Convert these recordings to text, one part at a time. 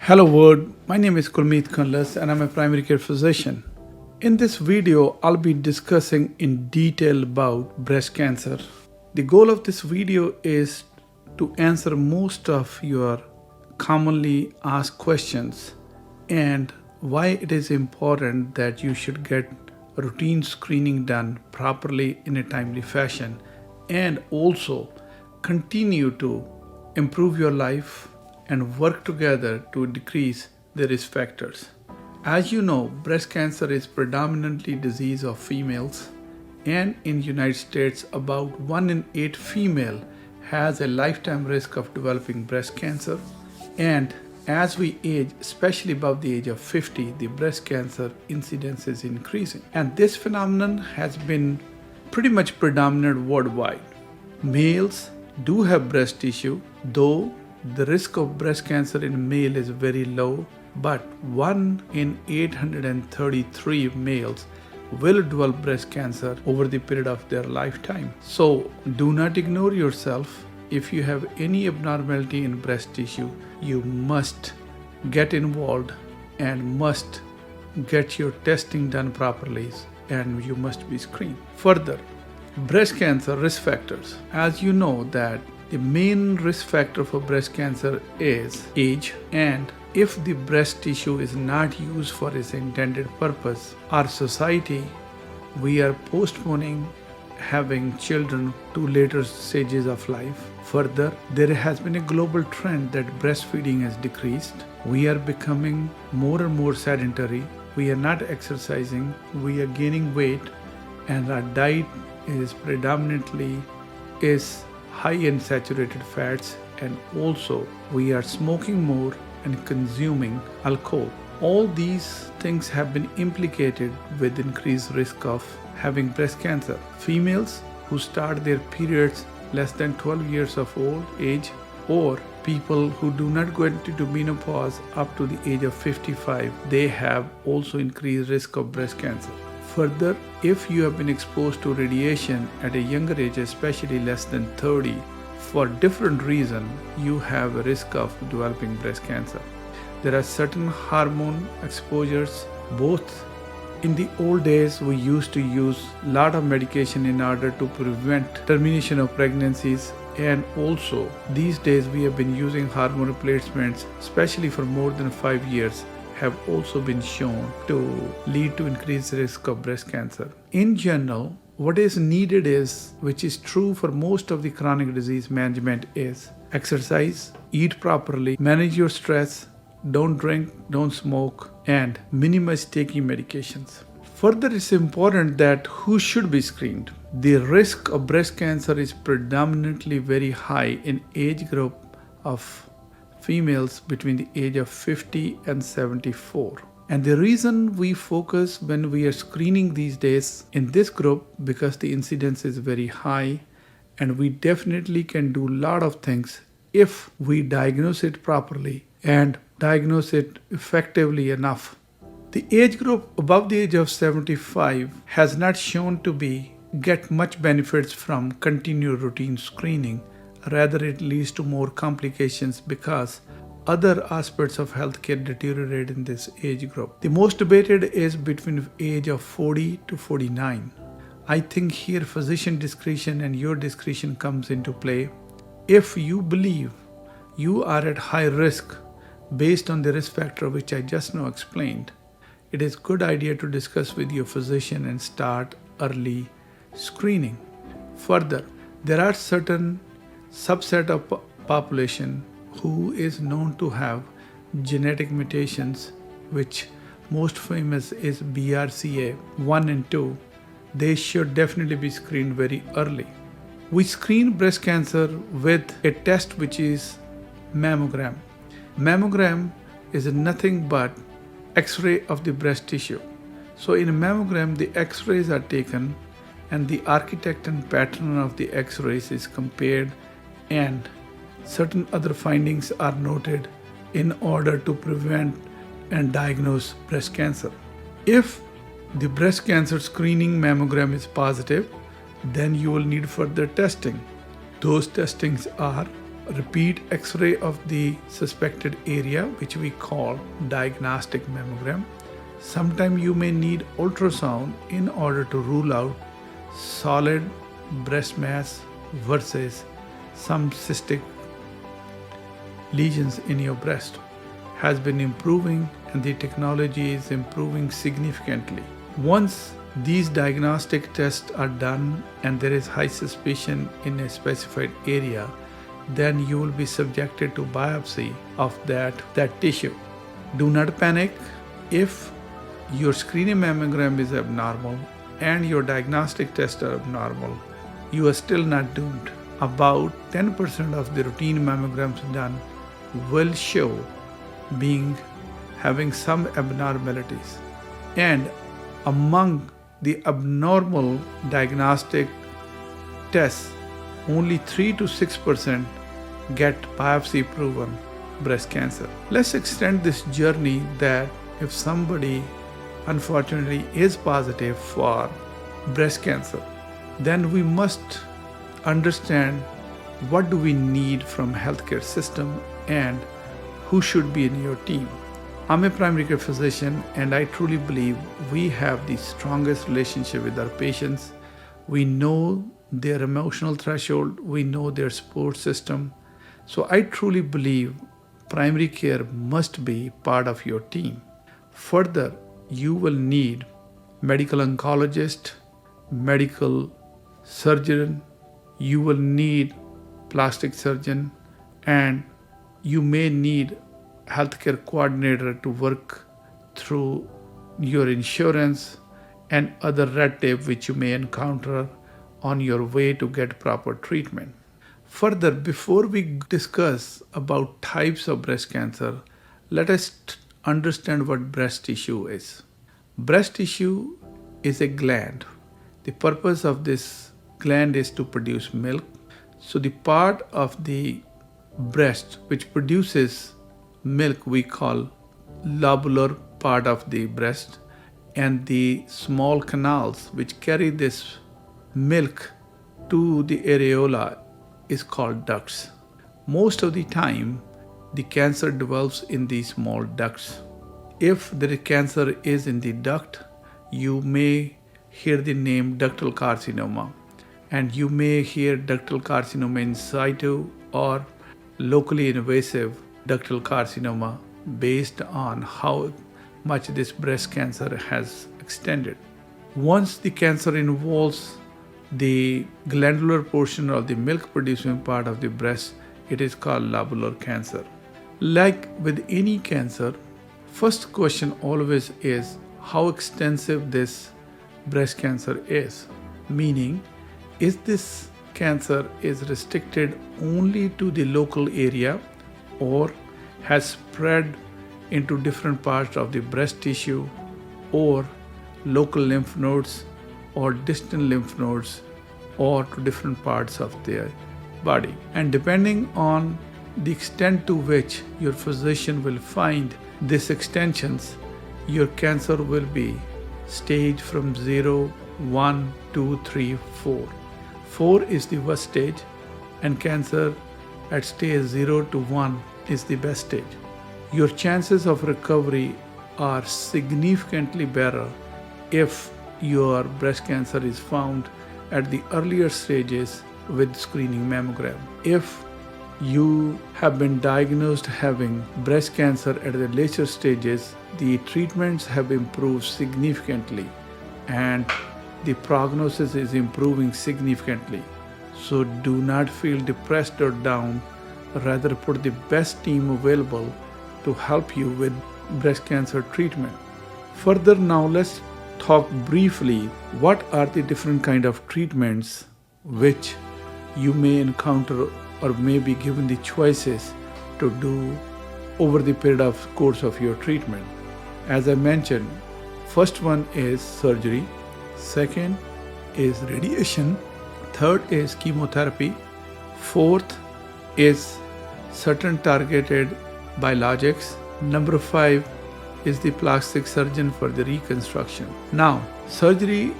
Hello world, my name is Kundlas and I'm a primary care physician. In this video, I'll be discussing in detail about breast cancer. The goal of this video is to answer most of your commonly asked questions and why it is important that you should get routine screening done properly in a timely fashion and also continue to improve your life and work together to decrease the risk factors. As you know, breast cancer is predominantly disease of females, and in United States, about 1 in 8 female has a lifetime risk of developing breast cancer. And as we age, especially above the age of 50, the breast cancer incidence is increasing. And this phenomenon has been pretty much predominant worldwide. Males do have breast tissue, though the risk of breast cancer in male is very low, but 1 in 833 males will develop breast cancer over the period of their lifetime. So do not ignore yourself. If you have any abnormality in breast tissue, you must get involved and must get your testing done properly, and you must be screened. Further, breast cancer risk factors. As you know that the main risk factor for breast cancer is age, and if the breast tissue is not used for its intended purpose, our society, we are postponing having children to later stages of life. Further, there has been a global trend that breastfeeding has decreased. We are becoming more and more sedentary. We are not exercising. We are gaining weight, and our diet is predominantly high in saturated fats, and also we are smoking more and consuming alcohol. All these things have been implicated with increased risk of having breast cancer. Females who start their periods less than 12 years of age, or people who do not go into menopause up to the age of 55, they have also increased risk of breast cancer. Further, if you have been exposed to radiation at a younger age, especially less than 30, for different reasons, you have a risk of developing breast cancer. There are certain hormone exposures. Both in the old days, we used to use a lot of medication in order to prevent termination of pregnancies, and also these days we have been using hormone replacements, especially for more than 5 years, have also been shown to lead to increased risk of breast cancer. In general, what is needed is, which is true for most of the chronic disease management, is exercise, eat properly, manage your stress, don't drink, don't smoke, and minimize taking medications. Further, it's important that who should be screened. The risk of breast cancer is predominantly very high in age group of females between the age of 50 and 74. And the reason we focus when we are screening these days in this group, because the incidence is very high, and we definitely can do a lot of things if we diagnose it properly and diagnose it effectively enough. The age group above the age of 75 has not shown to get much benefits from continued routine screening. Rather, it leads to more complications because other aspects of healthcare deteriorate in this age group. The most debated is between age of 40 to 49. I think here physician discretion and your discretion comes into play. If you believe you are at high risk based on the risk factor which I just now explained, it is a good idea to discuss with your physician and start early screening. Further, there are certain subset of population who is known to have genetic mutations, which most famous is BRCA 1 and 2. They should definitely be screened very early. We screen breast cancer with a test which is mammogram. Mammogram is nothing but X-ray of the breast tissue. So in a mammogram, the X-rays are taken and the architect and pattern of the X-rays is compared, and certain other findings are noted in order to prevent and diagnose breast cancer. If the breast cancer screening mammogram is positive, then you will need further testing. Those testings are repeat X-ray of the suspected area, which we call diagnostic mammogram. Sometimes you may need ultrasound in order to rule out solid breast mass versus some cystic lesions in your breast. Has been improving, and the technology is improving significantly. Once these diagnostic tests are done and there is high suspicion in a specified area, then you will be subjected to biopsy of that tissue. Do not panic. If your screening mammogram is abnormal and your diagnostic tests are abnormal, you are still not doomed. About 10% of the routine mammograms done will show having some abnormalities. And among the abnormal diagnostic tests, only 3 to 6% get biopsy proven breast cancer. Let's extend this journey that if somebody unfortunately is positive for breast cancer, then we must understand what do we need from healthcare system and who should be in your team. I'm a primary care physician, and I truly believe we have the strongest relationship with our patients. We know their emotional threshold, we know their support system. So I truly believe primary care must be part of your team. Further, you will need medical oncologist, medical surgeon, you will need plastic surgeon, and you may need healthcare coordinator to work through your insurance and other red tape which you may encounter on your way to get proper treatment. Further, before we discuss about types of breast cancer, let us understand what breast tissue is. Breast tissue is a gland. The purpose of this gland is to produce milk. So the part of the breast which produces milk we call lobular part of the breast, and the small canals which carry this milk to the areola is called ducts. Most of the time the cancer develops in these small ducts. If the cancer is in the duct, you may hear the name ductal carcinoma, and you may hear ductal carcinoma in situ or locally invasive ductal carcinoma based on how much this breast cancer has extended. Once the cancer involves the glandular portion of the milk producing part of the breast, it is called lobular cancer. Like with any cancer, first question always is how extensive this breast cancer is. Meaning, is this cancer is restricted only to the local area or has spread into different parts of the breast tissue or local lymph nodes or distant lymph nodes or to different parts of their body. And depending on the extent to which your physician will find these extensions, your cancer will be stage from 0, 1, 2, 3, 4. 4 is the worst stage, and cancer at stage 0 to 1 is the best stage. Your chances of recovery are significantly better if your breast cancer is found at the earlier stages with screening mammogram. If you have been diagnosed having breast cancer at the later stages, the treatments have improved significantly and the prognosis is improving significantly. So do not feel depressed or down. Rather, put the best team available to help you with breast cancer treatment. Further, now let's talk briefly what are the different kind of treatments which you may encounter or may be given the choices to do over the period of course of your treatment. As I mentioned, first one is surgery, second is radiation, third is chemotherapy, fourth is certain targeted biologics, number 5 is the plastic surgeon for the reconstruction. Now, surgery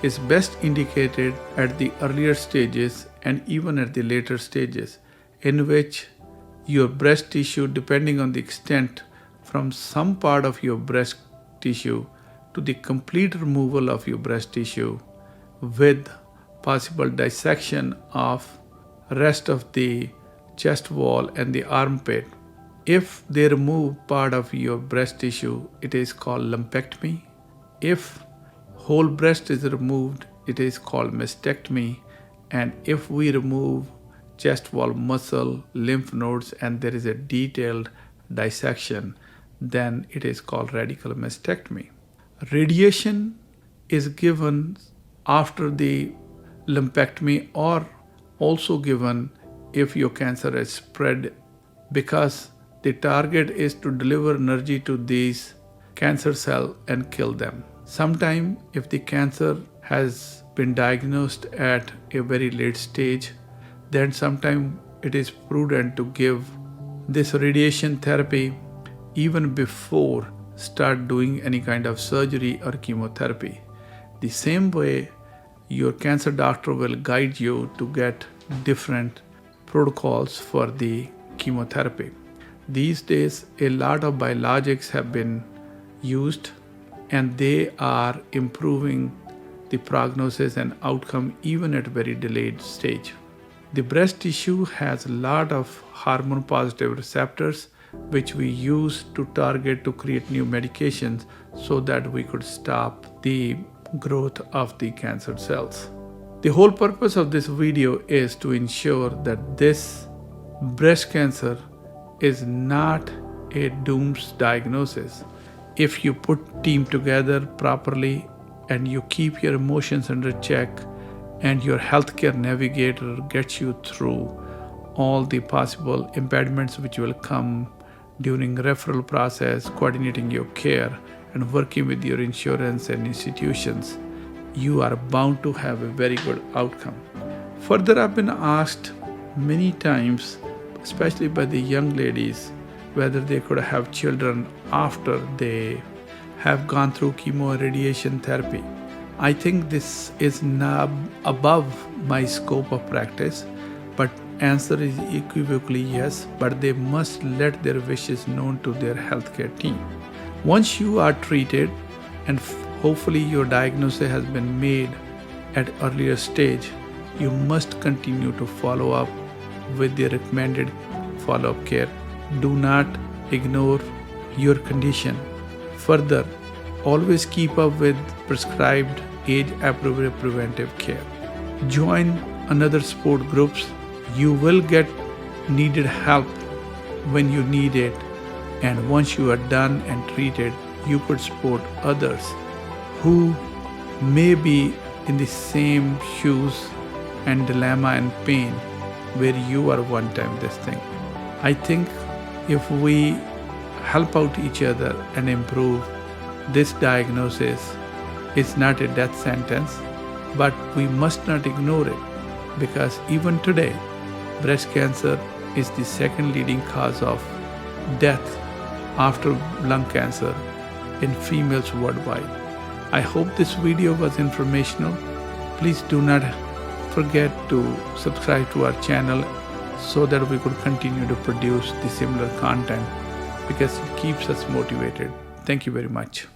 is best indicated at the earlier stages and even at the later stages. in which your breast tissue, depending on the extent, from some part of your breast tissue to the complete removal of your breast tissue with possible dissection of rest of the chest wall and the armpit. If they remove part of your breast tissue, it is called lumpectomy. If whole breast is removed, it is called mastectomy. And if we remove chest wall muscle, lymph nodes, and there is a detailed dissection, then it is called radical mastectomy. Radiation is given after the lumpectomy or also given if your cancer has spread, because the target is to deliver energy to these cancer cells and kill them. Sometimes if the cancer has been diagnosed at a very late stage, then sometimes it is prudent to give this radiation therapy even before start doing any kind of surgery or chemotherapy. The same way, your cancer doctor will guide you to get different protocols for the chemotherapy. These days, a lot of biologics have been used and they are improving the prognosis and outcome even at very delayed stage. The breast tissue has a lot of hormone positive receptors which we use to target to create new medications so that we could stop the growth of the cancer cells. The whole purpose of this video is to ensure that this breast cancer is not a doomed diagnosis. If you put team together properly and you keep your emotions under check and your healthcare navigator gets you through all the possible impediments which will come during referral process, coordinating your care and working with your insurance and institutions, you are bound to have a very good outcome. Further, I've been asked many times, especially by the young ladies, whether they could have children after they have gone through chemo and radiation therapy. I think this is not above my scope of practice, but answer is equivocally yes, but they must let their wishes known to their healthcare team. Once you are treated and hopefully your diagnosis has been made at earlier stage, you must continue to follow up with the recommended follow-up care. Do not ignore your condition. Further, always keep up with prescribed age-appropriate preventive care. Join another support groups. You will get needed help when you need it, and once you are done and treated, you could support others who may be in the same shoes and dilemma and pain where you are one time this thing. I think if we help out each other and improve this diagnosis, it's not a death sentence, but we must not ignore it, because even today, breast cancer is the second leading cause of death after lung cancer in females worldwide. I hope this video was informational. Please do not forget to subscribe to our channel so that we could continue to produce the similar content, because it keeps us motivated. Thank you very much.